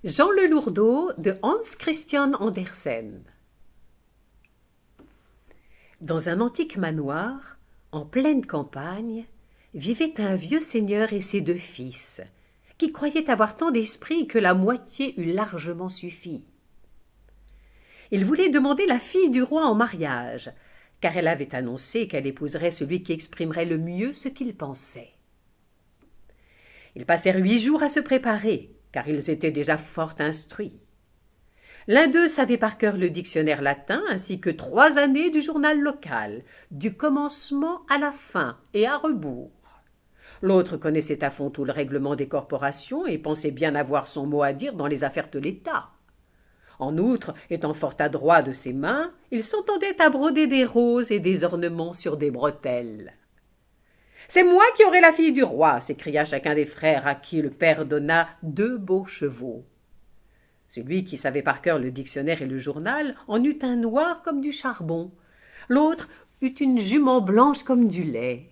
Jean le Lourdeau de Hans Christian Andersen. Dans un antique manoir, en pleine campagne, vivait un vieux seigneur et ses 2 fils, qui croyaient avoir tant d'esprit que la moitié eût largement suffi. Ils voulaient demander la fille du roi en mariage, car elle avait annoncé qu'elle épouserait celui qui exprimerait le mieux ce qu'il pensait. Ils passèrent 8 jours à se préparer, car ils étaient déjà fort instruits. L'un d'eux savait par cœur le dictionnaire latin ainsi que 3 années du journal local, du commencement à la fin et à rebours. L'autre connaissait à fond tout le règlement des corporations et pensait bien avoir son mot à dire dans les affaires de l'État. En outre, étant fort adroit de ses mains, il s'entendait à broder des roses et des ornements sur des bretelles. « C'est moi qui aurai la fille du roi !» s'écria chacun des frères à qui le père donna 2 beaux chevaux. Celui qui savait par cœur le dictionnaire et le journal en eut un noir comme du charbon. L'autre eut une jument blanche comme du lait.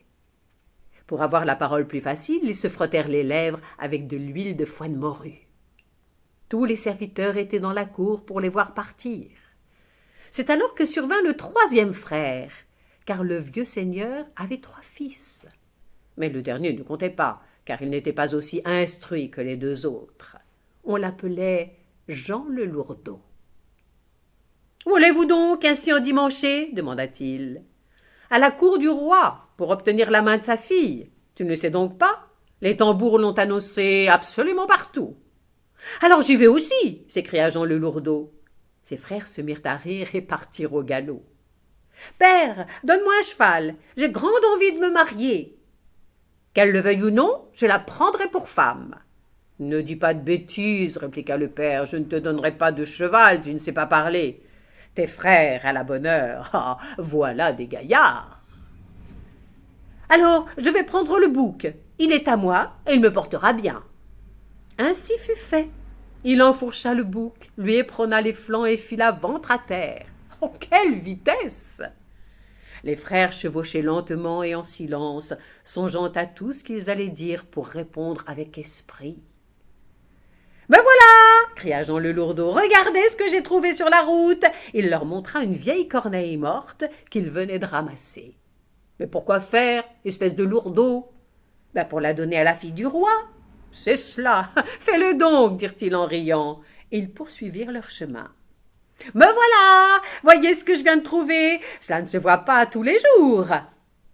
Pour avoir la parole plus facile, ils se frottèrent les lèvres avec de l'huile de foie de morue. Tous les serviteurs étaient dans la cour pour les voir partir. C'est alors que survint le 3e frère, car le vieux seigneur avait 3 fils. Mais le dernier ne comptait pas, car il n'était pas aussi instruit que les 2 autres. On l'appelait Jean le Lourdeau. « Voulez-vous donc ainsi endimancher ?» demanda-t-il. « À la cour du roi, pour obtenir la main de sa fille. Tu ne le sais donc pas? Les tambours l'ont annoncé absolument partout. »« Alors j'y vais aussi !» s'écria Jean le Lourdeau. Ses frères se mirent à rire et partirent au galop. « Père, donne-moi un cheval, j'ai grande envie de me marier. » « Qu'elle le veuille ou non, je la prendrai pour femme. »« Ne dis pas de bêtises, répliqua le père, je ne te donnerai pas de cheval, tu ne sais pas parler. Tes frères, à la bonne heure, ah, voilà des gaillards. »« Alors, je vais prendre le bouc, il est à moi et il me portera bien. » Ainsi fut fait. Il enfourcha le bouc, lui éperonna les flancs et fila ventre à terre. Oh, quelle vitesse! Les frères chevauchaient lentement et en silence, songeant à tout ce qu'ils allaient dire pour répondre avec esprit. « Ben voilà !» cria Jean le Lourdeau. « Regardez ce que j'ai trouvé sur la route !» Il leur montra une vieille corneille morte qu'il venait de ramasser. « Mais pourquoi faire, espèce de lourdeau ?»« Ben pour la donner à la fille du roi. »« C'est cela. Fais-le donc, dirent-ils en riant. » Et ils poursuivirent leur chemin. « Me voilà! Voyez ce que je viens de trouver! Cela ne se voit pas tous les jours. »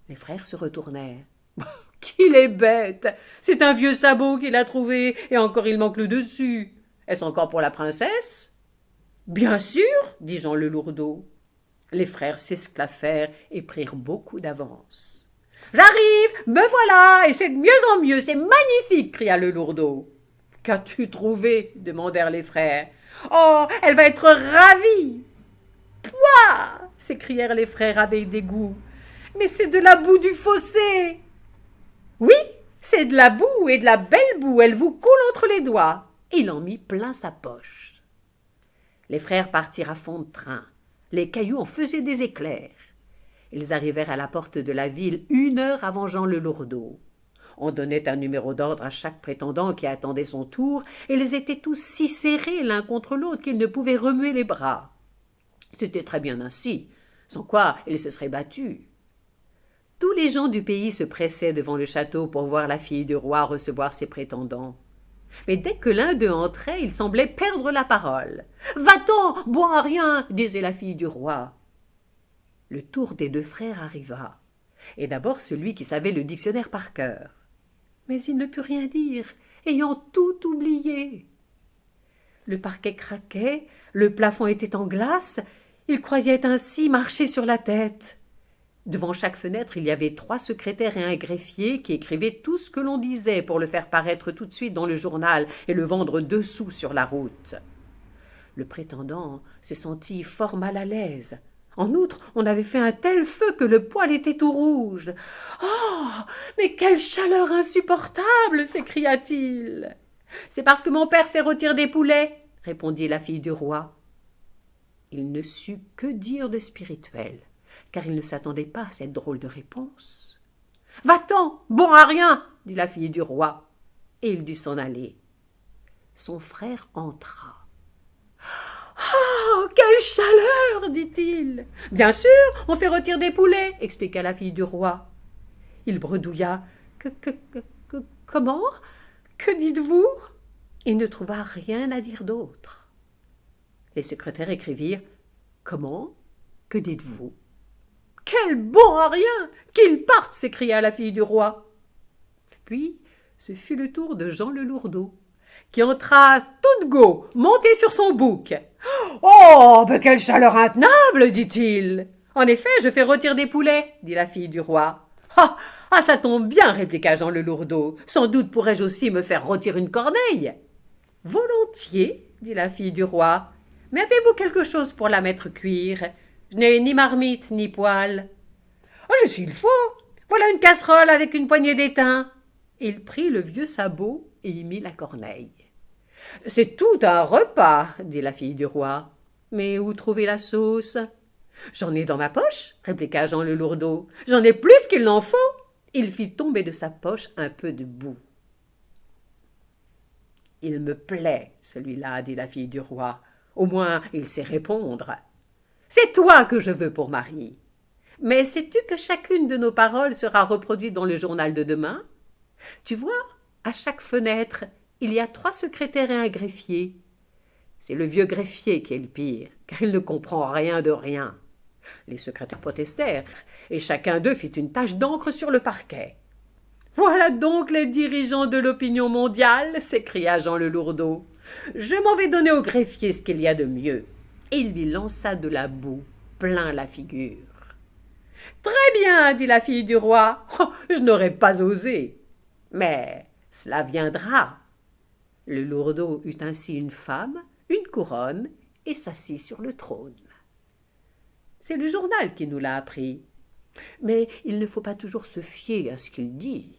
Les frères se retournèrent. « Qu'il est bête! C'est un vieux sabot qu'il a trouvé, et encore il manque le dessus. Est-ce encore pour la princesse? »« Bien sûr, dit Jean le Lourdeau. » Les frères s'esclaffèrent et prirent beaucoup d'avance. « J'arrive! Me voilà! Et c'est de mieux en mieux! C'est magnifique! » cria le Lourdeau. « Qu'as-tu trouvé? » demandèrent les frères. « Oh, elle va être ravie !»« Pouah !» s'écrièrent les frères avec dégoût. « Mais c'est de la boue du fossé !»« Oui, c'est de la boue et de la belle boue, elle vous coule entre les doigts. » Il en mit plein sa poche. Les frères partirent à fond de train. Les cailloux en faisaient des éclairs. Ils arrivèrent à la porte de la ville 1 heure avant Jean le Lourdeau. On donnait un numéro d'ordre à chaque prétendant qui attendait son tour, et ils étaient tous si serrés l'un contre l'autre qu'ils ne pouvaient remuer les bras. C'était très bien ainsi, sans quoi ils se seraient battus. Tous les gens du pays se pressaient devant le château pour voir la fille du roi recevoir ses prétendants. Mais dès que l'un d'eux entrait, il semblait perdre la parole. « Va-t'en, bon à rien !» disait la fille du roi. Le tour des 2 frères arriva, et d'abord celui qui savait le dictionnaire par cœur. Mais il ne put rien dire, ayant tout oublié. Le parquet craquait, le plafond était en glace, il croyait ainsi marcher sur la tête. Devant chaque fenêtre, il y avait 3 secrétaires et un greffier qui écrivaient tout ce que l'on disait pour le faire paraître tout de suite dans le journal et le vendre 2 sous sur la route. Le prétendant se sentit fort mal à l'aise. En outre, on avait fait un tel feu que le poêle était tout rouge. « Oh, mais quelle chaleur insupportable !» s'écria-t-il. « C'est parce que mon père fait rôtir des poulets, » répondit la fille du roi. Il ne sut que dire de spirituel, car il ne s'attendait pas à cette drôle de réponse. « Va-t'en, bon à rien !» dit la fille du roi, et il dut s'en aller. son frère entra. « Oh, quelle chaleur !» dit-il. « Bien sûr, on fait rôtir des poulets !» expliqua la fille du roi. Il bredouilla. « Comment ? Que dites-vous » Il ne trouva rien à dire d'autre. Les secrétaires écrivirent « Comment ? Que dites-vous » ? « Quel bon à rien ! Qu'il parte !» s'écria la fille du roi. Puis ce fut le tour de Jean le Lourdeau, qui entra toute go, monté sur son bouc. « Oh, mais quelle chaleur intenable !» dit-il. « En effet, je fais rôtir des poulets, » dit la fille du roi. « Ah, ça tombe bien, » répliqua Jean le Lourdeau. « Sans doute pourrais-je aussi me faire rôtir une corneille. »« Volontiers, » dit la fille du roi. « Mais avez-vous quelque chose pour la mettre cuire ? Je n'ai ni marmite ni poêle. »« Oh, je suis le faut. Voilà une casserole avec une poignée d'étain. » Il prit le vieux sabot et y mit la corneille. « C'est tout un repas, » dit la fille du roi. « Mais où trouver la sauce ?»« J'en ai dans ma poche, » répliqua Jean le Lourdeau. « J'en ai plus qu'il n'en faut. » Il fit tomber de sa poche un peu de boue. « Il me plaît, celui-là, » dit la fille du roi. « Au moins, il sait répondre. C'est toi que je veux pour mari. Mais sais-tu que chacune de nos paroles sera reproduite dans le journal de demain ? Tu vois, à chaque fenêtre, il y a 3 secrétaires et un greffier. C'est le vieux greffier qui est le pire, car il ne comprend rien de rien. » Les secrétaires protestèrent, et chacun d'eux fit une tache d'encre sur le parquet. « Voilà donc les dirigeants de l'opinion mondiale !» s'écria Jean le Lourdeau. « Je m'en vais donner au greffier ce qu'il y a de mieux. » Et il lui lança de la boue plein la figure. « Très bien, » dit la fille du roi. « Oh, je n'aurais pas osé. Mais cela viendra. » Le Lourdeau eut ainsi une femme, une couronne, et s'assit sur le trône. C'est le journal qui nous l'a appris. Mais il ne faut pas toujours se fier à ce qu'il dit.